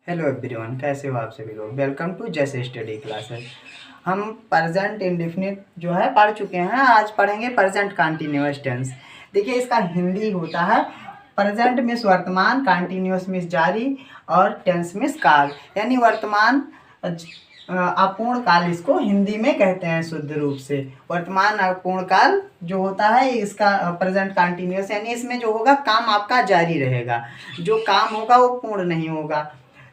Hello everyone, कैसे हो आप सभी लोग। वेलकम टू जैसे स्टडी क्लासेस। हम प्रेजेंट इंडेफिनिट जो है पढ़ चुके हैं। आज पढ़ेंगे प्रेजेंट कंटिन्यूअस टेंस। देखिए, इसका हिंदी होता है प्रेजेंट मीन्स वर्तमान, कंटिन्यूअस मीन्स जारी और टेंस मीन्स काल, यानी वर्तमान अपूर्ण काल इसको हिंदी में कहते हैं। शुद्ध रूप से वर्तमान अपूर्ण काल जो होता है इसका प्रेजेंट कंटिन्यूअस, यानी इसमें जो होगा काम आपका जारी रहेगा, जो काम होगा वो पूर्ण नहीं होगा।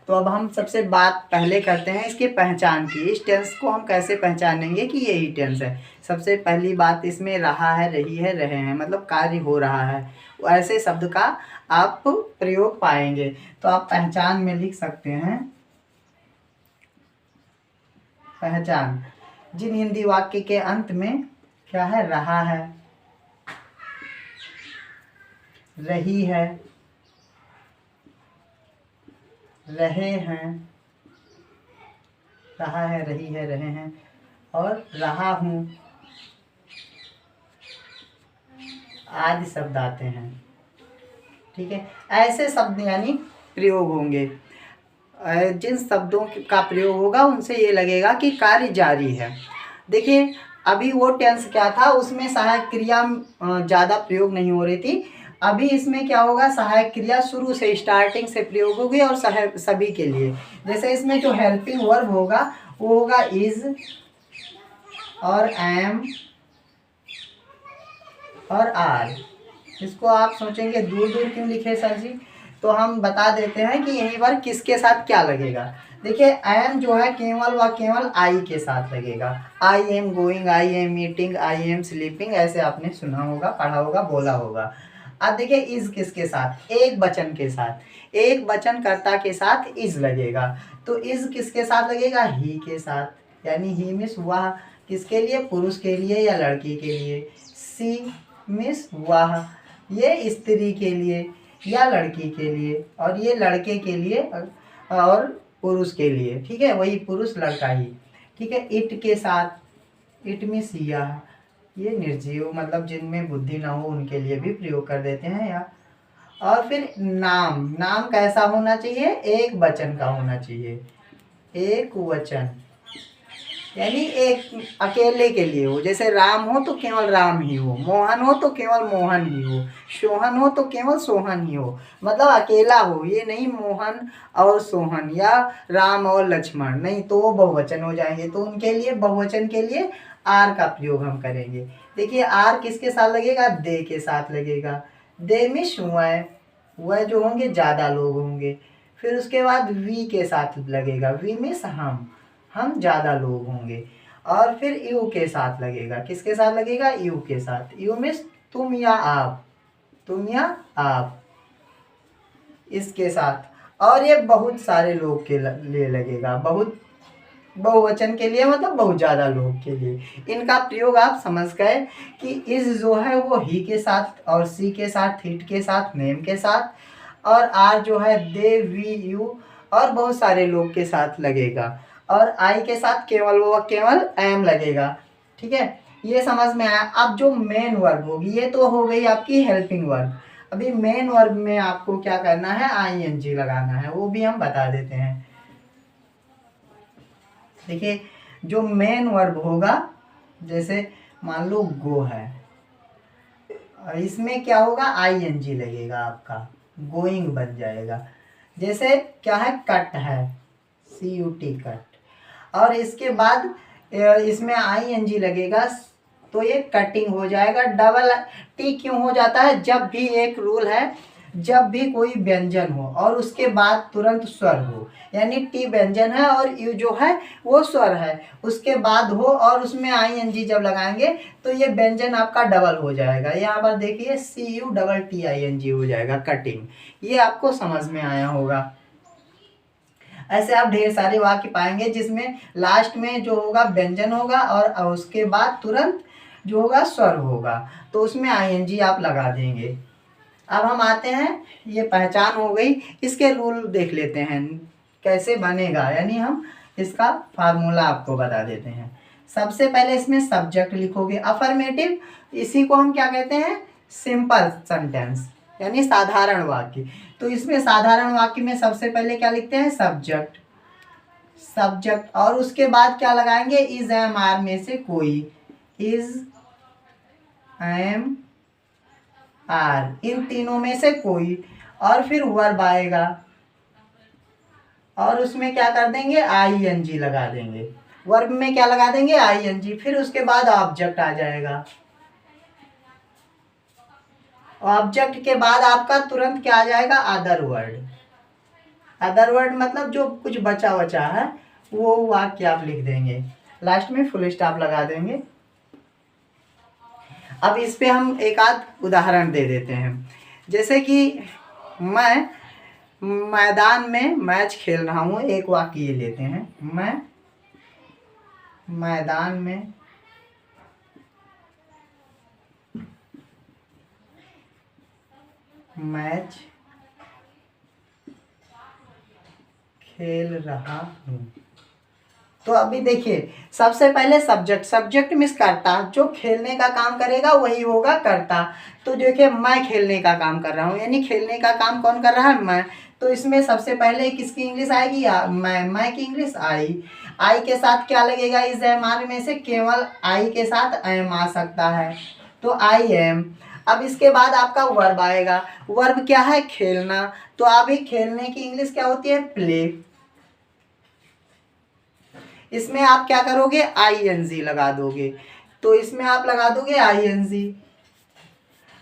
तो अब हम सबसे बात पहले करते हैं इसकी पहचान की। इस टेंस को हम कैसे पहचानेंगे कि यही टेंस है। सबसे पहली बात, इसमें रहा है, रही है, रहे हैं, मतलब कार्य हो रहा है, ऐसे शब्द का आप प्रयोग पाएंगे। तो आप पहचान में लिख सकते हैं पहचान। जिन हिंदी वाक्य के अंत में क्या है, रहा है, रही है, रहे हैं, रहा है, रही है, रहे हैं और रहा हूँ आदि शब्द आते हैं। ठीक है, ऐसे शब्द यानी प्रयोग होंगे। जिन शब्दों का प्रयोग होगा उनसे ये लगेगा कि कार्य जारी है। देखिए, अभी वो टेंस क्या था, उसमें सहायक क्रिया ज़्यादा प्रयोग नहीं हो रही थी। अभी इसमें क्या होगा, सहायक क्रिया शुरू से स्टार्टिंग से प्रयोग होगी और सहायक सभी के लिए। जैसे इसमें जो हेल्पिंग वर्ब होगा वो होगा इज और एम और आर। इसको आप सोचेंगे दूर दूर क्यों लिखे सर जी, तो हम बता देते हैं कि यहीं पर किसके साथ क्या लगेगा। देखिए, एम जो है केवल व केवल आई के साथ लगेगा। I am going, I am eating, I am sleeping, ऐसे आपने सुना होगा, पढ़ा होगा, बोला होगा। अब देखिए, इज किसके साथ, एक वचन के साथ, एक वचनकर्ता के साथ इज लगेगा। तो इज किसके साथ लगेगा, ही के साथ, यानी ही मीन्स वह, किसके लिए, पुरुष के लिए या लड़की के लिए। सी मीन्स वह, ये स्त्री के लिए या लड़की के लिए, और ये लड़के के लिए और पुरुष के लिए। ठीक है, वही पुरुष लड़का ही। ठीक है, इट के साथ, इट मीन्स यह, ये निर्जीव मतलब जिनमें बुद्धि ना हो उनके लिए भी प्रयोग कर देते हैं या। और फिर नाम, नाम कैसा होना चाहिए, एक वचन का होना चाहिए, एक वचन, यानी एक अकेले के लिए हो। जैसे राम हो तो केवल राम ही हो, मोहन हो तो केवल मोहन ही हो, सोहन हो तो केवल सोहन ही हो, मतलब अकेला हो। ये नहीं मोहन और सोहन या राम और लक्ष्मण, नहीं तो वो बहुवचन हो जाएंगे। तो उनके लिए, बहुवचन के लिए आर का प्रयोग हम करेंगे। देखिए, आर किसके साथ लगेगा, दे के साथ लगेगा। दे मिस वह जो होंगे ज़्यादा लोग होंगे। फिर उसके बाद वी के साथ लगेगा, वी मिस हम ज़्यादा लोग होंगे। और फिर यू के साथ लगेगा, किसके साथ लगेगा, यू के साथ। यू मीन्स तुम या आप, तुम या आप, इसके साथ। और ये बहुत सारे लोग के लिए लगेगा, बहुत बहुवचन के लिए, मतलब बहुत ज़्यादा लोग के लिए। इनका प्रयोग आप समझ गए कि इस जो है वो ही के साथ और सी के साथ, हिट के साथ, नेम के साथ, और आर जो है दे, वी, यू और बहुत सारे लोग के साथ लगेगा। और आई के साथ केवल वो केवल एम लगेगा। ठीक है, ये समझ में आया। अब जो मेन वर्ब होगी, ये तो हो गई आपकी हेल्पिंग वर्ब। अभी मेन वर्ब में आपको क्या करना है, आई एन जी लगाना है, वो भी हम बता देते हैं। देखिए, जो मेन वर्ब होगा, जैसे मान लो गो है, इसमें क्या होगा, आई एन जी लगेगा, आपका गोइंग बन जाएगा। जैसे क्या है, कट है, सी यू टी कट, और इसके बाद इसमें आई एन जी लगेगा तो ये कटिंग हो जाएगा। डबल टी क्यों हो जाता है, जब भी एक रूल है, जब भी कोई व्यंजन हो और उसके बाद तुरंत स्वर हो, यानी टी व्यंजन है और यू जो है वो स्वर है, उसके बाद हो और उसमें आई एन जी जब लगाएंगे तो ये व्यंजन आपका डबल हो जाएगा। यहाँ पर देखिए, C U double T I N G हो जाएगा, कटिंग। ये आपको समझ में आया होगा। ऐसे आप ढेर सारे वाक्य पाएंगे जिसमें लास्ट में जो होगा व्यंजन होगा और उसके बाद तुरंत जो होगा स्वर होगा, तो उसमें आईएनजी आप लगा देंगे। अब हम आते हैं, ये पहचान हो गई, इसके रूल देख लेते हैं कैसे बनेगा, यानी हम इसका फार्मूला आपको बता देते हैं। सबसे पहले इसमें सब्जेक्ट लिखोगे अफर्मेटिव, इसी को हम क्या कहते हैं, सिंपल सेंटेंस, यानी साधारण वाक्य। तो इसमें साधारण वाक्य में सबसे पहले क्या लिखते हैं, सब्जेक्ट, सब्जेक्ट, और उसके बाद क्या लगाएंगे, इज एम आर में से कोई, इज एम आर, इन तीनों में से कोई, और फिर वर्ब आएगा और उसमें क्या कर देंगे, आई एन जी लगा देंगे, वर्ब में क्या लगा देंगे, आई एन जी, फिर उसके बाद ऑब्जेक्ट आ जाएगा। ऑब्जेक्ट के बाद आपका तुरंत क्या आ जाएगा, अदर वर्ड, अदर वर्ड मतलब जो कुछ बचा बचा है वो वाक्य आप लिख देंगे, लास्ट में फुल स्टॉप लगा देंगे। अब इस पे हम एक आध उदाहरण दे देते हैं, जैसे कि मैं मैदान में मैच खेल रहा हूँ, एक वाक्य ये लेते हैं, मैं मैदान में मैच खेल रहा हूँ। तो अभी देखिए सबसे पहले सब्जेक्ट, सब्जेक्ट मिस करता, जो खेलने का काम करेगा वही होगा करता। तो देखिए मैं खेलने का काम कर रहा हूँ, यानी खेलने का काम कौन कर रहा है, मैं। तो इसमें सबसे पहले किसकी इंग्लिश आएगी, मैं की इंग्लिश आई। आई के साथ क्या लगेगा, इस एम आर में से केवल आई के साथ एम आ सकता है, तो आई एम। अब इसके बाद आपका वर्ब आएगा, वर्ब क्या है, खेलना। तो अभी खेलने की इंग्लिश क्या होती है, प्ले। इसमें आप क्या करोगे, आई एन जी लगा दोगे, तो इसमें आप लगा दोगे आई एन जी।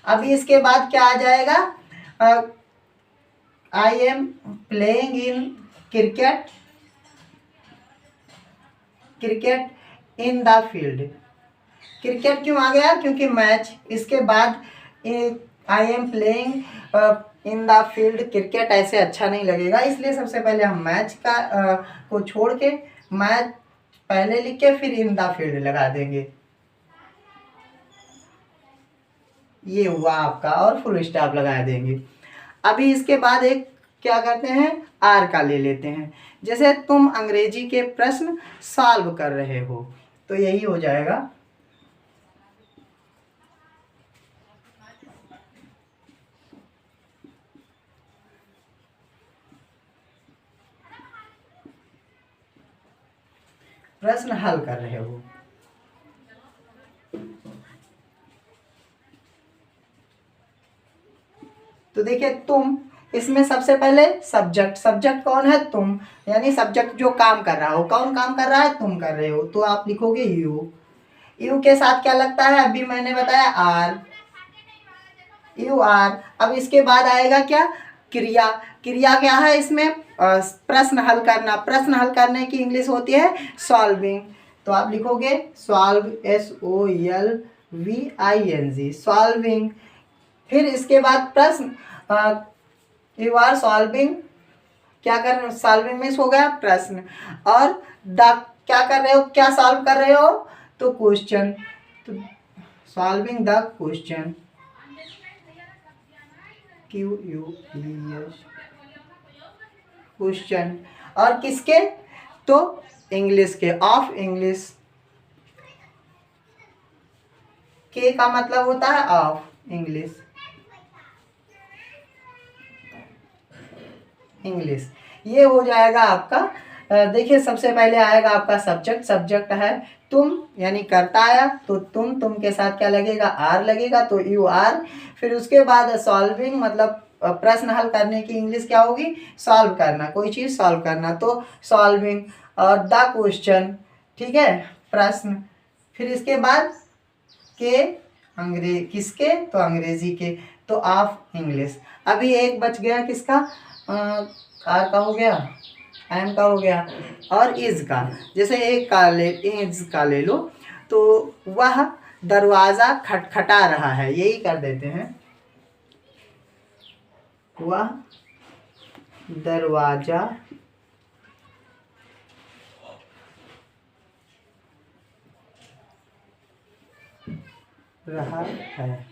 अभी इसके बाद क्या आ जाएगा, I am playing in cricket, cricket in the field. Cricket क्यों आ गया, क्योंकि मैच। इसके बाद I am playing in the field, cricket ऐसे अच्छा नहीं लगेगा, इसलिए सबसे पहले हम मैच का को छोड़ के मैच पहले लिख के फिर इन द फील्ड लगा देंगे, ये हुआ आपका, और फुल स्टॉप लगा देंगे। अभी इसके बाद एक क्या करते हैं, आर का ले लेते हैं, जैसे तुम अंग्रेजी के प्रश्न सॉल्व कर रहे हो, तो यही हो जाएगा, प्रश्न हल कर रहे हो। तो देखिए तुम, इसमें सबसे पहले सब्जेक्ट, सब्जेक्ट कौन है, तुम, यानी सब्जेक्ट जो काम कर रहा हो, कौन काम कर रहा है, तुम कर रहे हो, तो आप लिखोगे यू। यू के साथ क्या लगता है, अभी मैंने बताया आर, यू आर। अब इसके बाद आएगा क्या, क्रिया। क्रिया क्या है इसमें, प्रश्न हल करना। प्रश्न हल करने की इंग्लिश होती है सॉल्विंग, तो आप लिखोगे सॉल्व, SOLVING, सॉल्विंग। फिर इसके बाद प्रश्न, यू आर सॉल्विंग, क्या कर रहे हो, सॉल्विंग में हो गया प्रश्न, और द क्या कर रहे हो, क्या सॉल्व कर रहे हो, तो क्वेश्चन, तो solving the question, QUES, question. और किसके, तो इंग्लिश के, ऑफ इंग्लिश, के का मतलब होता है ऑफ इंग्लिश, इंग्लिश। ये हो जाएगा आपका। देखिए सबसे पहले आएगा आपका सब्जेक्ट, सब्जेक्ट है तुम, यानी करता आया, तो तुम के साथ क्या लगेगा, आर लगेगा, तो यू आर। फिर उसके बाद सॉल्विंग मतलब प्रश्न हल करने की इंग्लिश क्या होगी, सॉल्व करना, कोई चीज़ सॉल्व करना, तो सॉल्विंग। और द क्वेश्चन, ठीक है, प्रश्न। फिर इसके बाद के, किसके, तो अंग्रेजी के, तो ऑफ इंग्लिश। अभी एक बच गया किसका, आर का हो गया, एम का हो गया, और इज का। जैसे एक का ले, इज का ले लो, तो वह दरवाज़ा खटखटा रहा है, यही कर देते हैं, वह दरवाज़ा रहा है,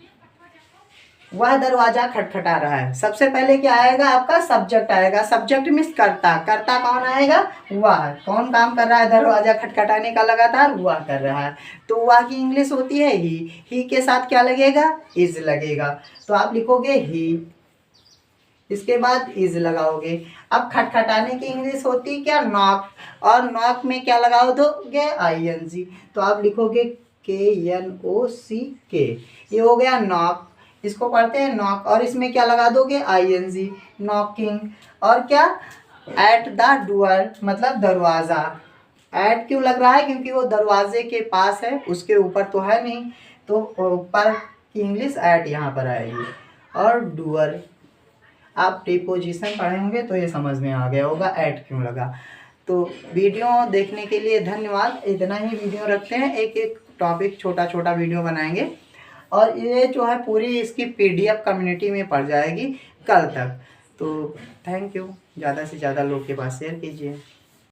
वह दरवाजा खटखटा रहा है। सबसे पहले क्या आएगा आपका, सब्जेक्ट आएगा, सब्जेक्ट मीन्स करता, करता कौन आएगा, वह, कौन काम कर रहा है, दरवाजा खटखटाने का लगातार वह कर रहा है, तो वह की इंग्लिश होती है ही के साथ क्या लगेगा, इज लगेगा, तो आप लिखोगे ही। इसके बाद इज लगाओगे। अब खटखटाने की इंग्लिश होती क्या, नॉक, और नॉक में क्या लगा दोगे, ING। तो आप लिखोगे KNOCK, ये हो गया नॉक, इसको पढ़ते हैं नॉक, और इसमें क्या लगा दोगे, ING, नॉकिंग। और क्या, एट द डोर मतलब दरवाज़ा। एट क्यों लग रहा है, क्योंकि वो दरवाजे के पास है, उसके ऊपर तो है नहीं, तो ऊपर की इंग्लिश एट यहाँ पर आएगी। और डूअर, आप प्रीपोजिशन पढ़े होंगे तो ये समझ में आ गया होगा एट क्यों लगा। तो वीडियो देखने के लिए धन्यवाद। इतना ही वीडियो रखते हैं, एक एक टॉपिक छोटा छोटा वीडियो बनाएंगे, और ये जो है पूरी इसकी PDF कम्युनिटी में पड़ जाएगी कल तक। तो थैंक यू, ज़्यादा से ज़्यादा लोग के पास शेयर कीजिए।